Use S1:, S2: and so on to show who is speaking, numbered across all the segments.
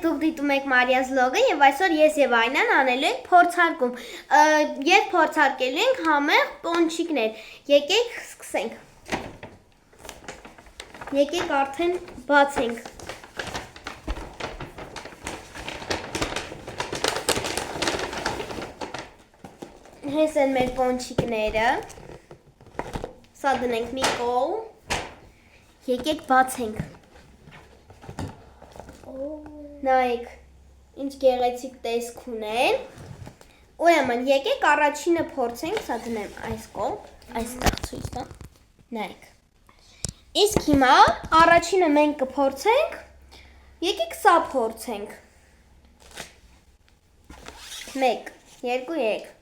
S1: դուք դիտում եք Մարիա's vlog-ը եւ այսօր ես եւ Այնան անելու ենք փորձարկում։ Եվ փորձարկելու ենք համեղ պոնչիկներ։ Եկեք սկսենք։ Եկեք արդեն բացենք։ Հենց են մեր պոնչիկները։ Սա դնենք մի կողմ։ Եկեք բացենք։ Նայեք, ինչ գեղեցիկ տեսք ունեն։ Ուրեմն, եկեք առաջինը փորձենք, սա դնեմ այս կողմ, այստեղ ցույց տամ։ Նայեք։ Իսկ հիմա առաջինը մենք կփորձենք։ Եկեք սա փորձենք։ 1, 2, 3։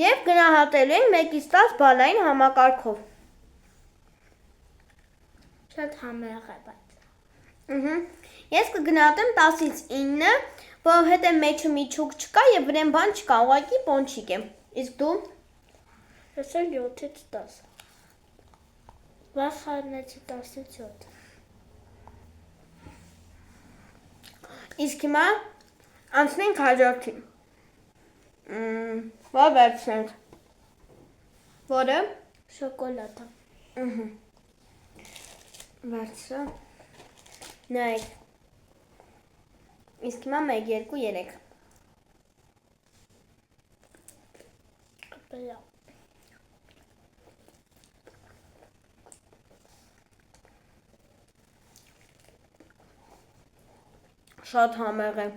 S1: Եվ գնահատելու ենք 1-ից 10 բալային համակարգով։
S2: Շատ համեղ է բայց։
S1: Ես կգնահատեմ 10-ից 9, որովհետև մեջը միջուկ չկա եւ վրան բան չկա, ուղղակի պոնչիկ է։ Իսկ դու?
S2: Ես էլ 7-ից 10։ Վախ առնեցի 10-ից 7։
S1: Իսկ հիմա անցնենք հաջորդին։ Ո՞ր վերցնենք։ Որը?
S2: Շոկոլադը։
S1: Վերցրա։ Նայեք։ Իսկ հիմա 1, 2, 3։
S2: Կպելա։
S1: Շատ համեղ է։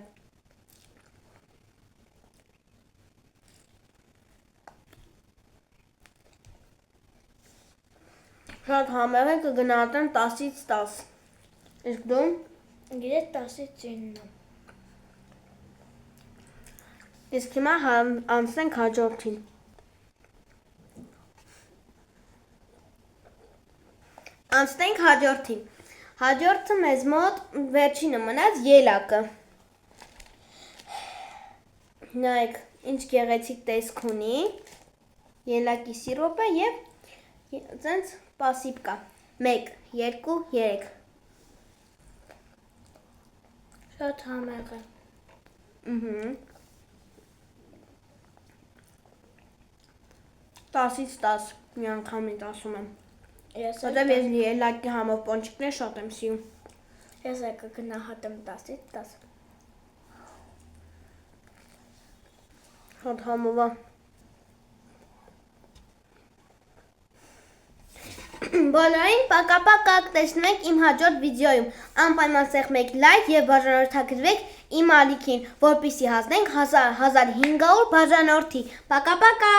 S1: Շատ համեղ է, կգնահատեմ 10-ից 10։ Իսկ դու?
S2: Ես 10-ից 9։
S1: Իսկ հիմա անցնենք հաջորդին։ Անցնենք հաջորդին։ Հաջորդը մեզ մոտ վերջինը մնաց ելակը։ Նայեք, ինչ գեղեցիկ տեսք ունի։ Ելակի սիրոպը եւ ցենց պասիվ կա։ 1, 2, 3։
S2: Շատ համեղ է։
S1: 10-ից 10 միանգամից ասում եմ։
S2: Որտեւ
S1: ես ելակի համով պոնչիկներ շատ եմ սիրում։
S2: Ես եկա գնահատեմ 10-ից 10։
S1: Շատ համով է։ Բոլորին պակա-պակա, կտեսնենք իմ հաջորդ վիդեոյում։ Անպայման սեղմեք լայք եւ բաժանորդագրվեք իմ ալիքին, որպեսզի հասնենք 1500 բաժանորդի։ Պակա-պակա։